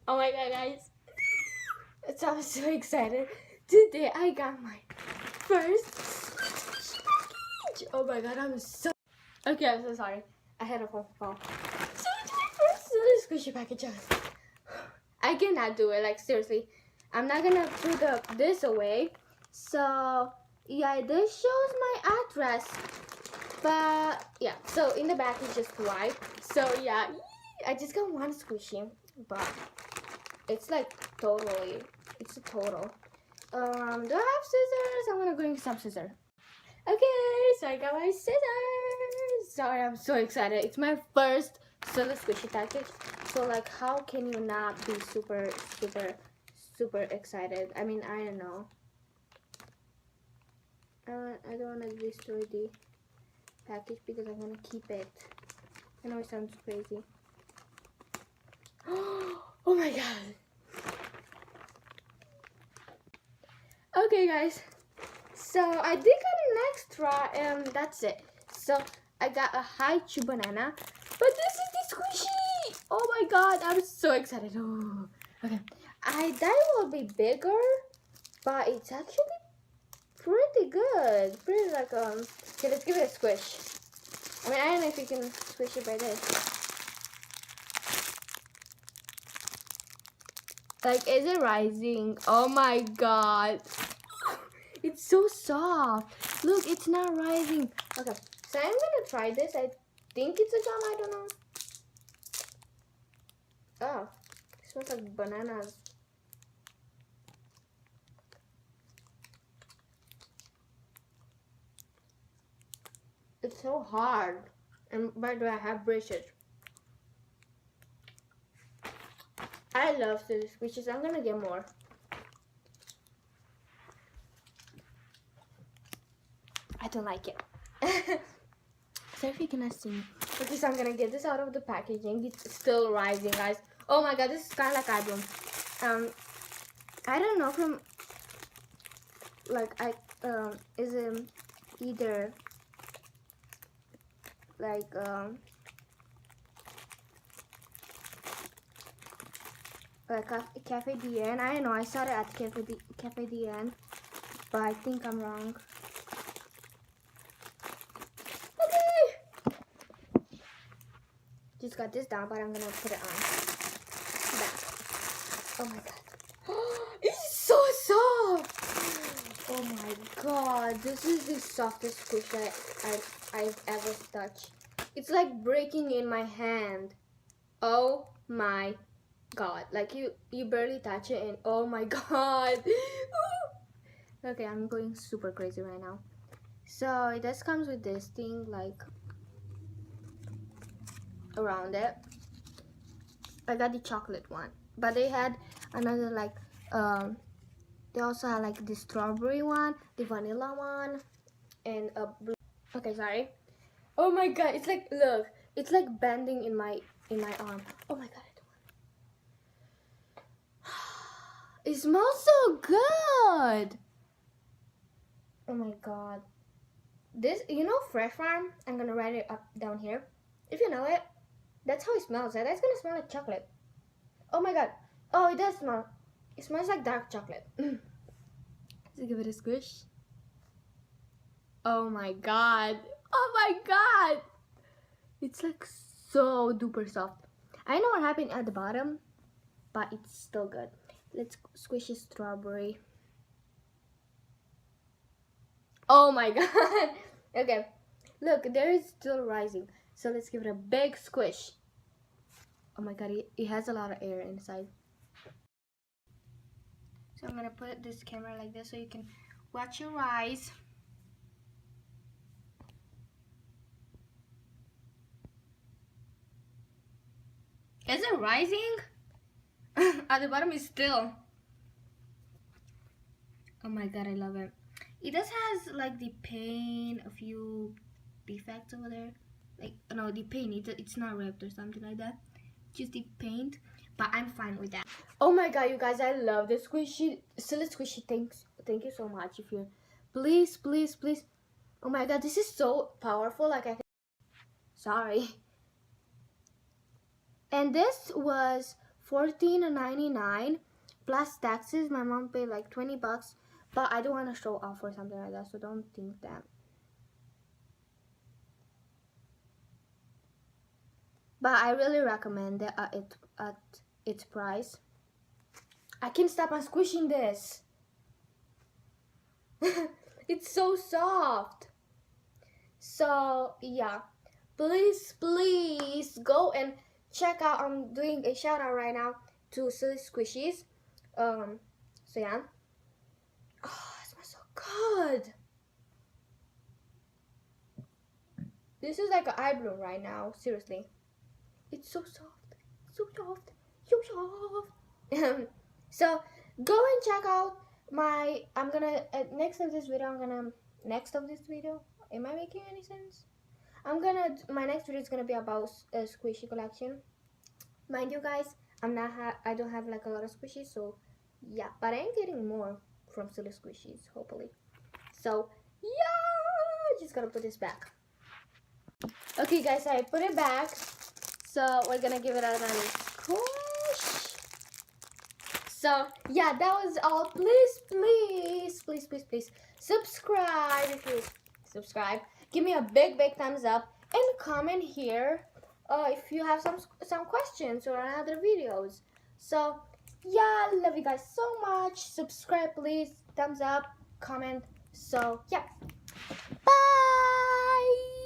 Oh my god, guys. So I'm so excited. Today I got my first package. Oh my god, I'm so... Okay, I'm so sorry. I had a phone call. So it's my first little squishy package. I cannot do it, like seriously. I'm not gonna put this away. So yeah, this shows my address. But yeah, so in the back it's just white. So yeah, I just got one squishy, but it's like totally, it's a total. Do I have scissors? I'm gonna bring some scissors. Okay, so I got my scissors. Sorry, I'm so excited. It's my first solo squishy package. So like, how can you not be super excited? I mean, I don't know. I don't want to destroy the package because I'm gonna keep it. I know it sounds crazy. Oh my god. Okay guys, so I did get an extra and that's it. So I got a Hi-Chew banana, but this is the squishy. Oh my god, I'm so excited. Oh, okay, I thought it will be bigger, but it's actually pretty good. Pretty like okay, let's give it a squish. I mean, I don't know if you can squish it by this. Like, is it rising? Oh my god. It's so soft. Look, it's not rising. Okay, so I'm gonna try this. I think it's a gum, I don't know. Oh, it smells like bananas. It's so hard. And by the way, I have braces. I love these squishes. I'm gonna get more. I don't like it. So if you cannot see me. Okay, so I'm gonna get this out of the packaging. It's still rising, guys. Oh my god, this is kind of like album. I don't know from like is it either like Cafe Dien. I don't know. I saw it at Cafe Dien, but I think I'm wrong. Okay, just got this down, but I'm gonna put it on back. Oh my god, it's so soft. Oh my god, this is the softest squish I've ever touched. It's like breaking in my hand. Oh my god, like you barely touch it and oh my god. Okay, I'm going super crazy right now. So it just comes with this thing like around it. I got the chocolate one, but they had another like they also had like the strawberry one, the vanilla one, and a blue. Okay, sorry. Oh my god, it's like, look, it's like bending in my arm. Oh my god. It smells so good. Oh my god. This, you know, Fresh Farm? I'm gonna write it up down here. If you know it, that's how it smells. That's gonna smell like chocolate. Oh my god. Oh, it does smell. It smells like dark chocolate. Let's give it a squish. Oh my god. Oh my god. It's like so duper soft. I know what happened at the bottom, but it's still good. Let's squish a strawberry. Oh my god. Okay. Look, there is still rising. So let's give it a big squish. Oh my god, it has a lot of air inside. So I'm gonna put this camera like this so you can watch it rise. Is it rising? At the bottom is still. Oh my god, I love it. It does has like the paint, a few defects over there. Like, no, the paint, it's not ripped or something like that. Just the paint, but I'm fine with that. Oh my god, you guys, I love this squishy, silly squishy. Thank you so much. If you, please. Oh my god, this is so powerful. Like, I can, sorry. And this was $14.99 plus taxes. My mom paid like $20, but I don't want to show off or something like that, so don't think that. But I really recommend it at its price. I can't stop on squishing this. It's so soft. So yeah, please go and check out. I'm doing a shout out right now to Silly Squishies. So yeah. Oh, it smells so good. This is like an eye bloom right now. Seriously, it's so soft, so soft, so soft. So go and check out my. I'm gonna next of this video. Am I making any sense? My next video is gonna be about a squishy collection. Mind you guys, I don't have like a lot of squishies, so yeah, but I am getting more from Silly Squishies, hopefully. So yeah, just gonna put this back. Okay guys, I put it back. So we're gonna give it a nice squish. So yeah, that was all. Please subscribe if you subscribe. Give me a big thumbs up and comment here if you have some questions or other videos. So yeah, love you guys so much. Subscribe please, thumbs up, comment. So yeah, bye.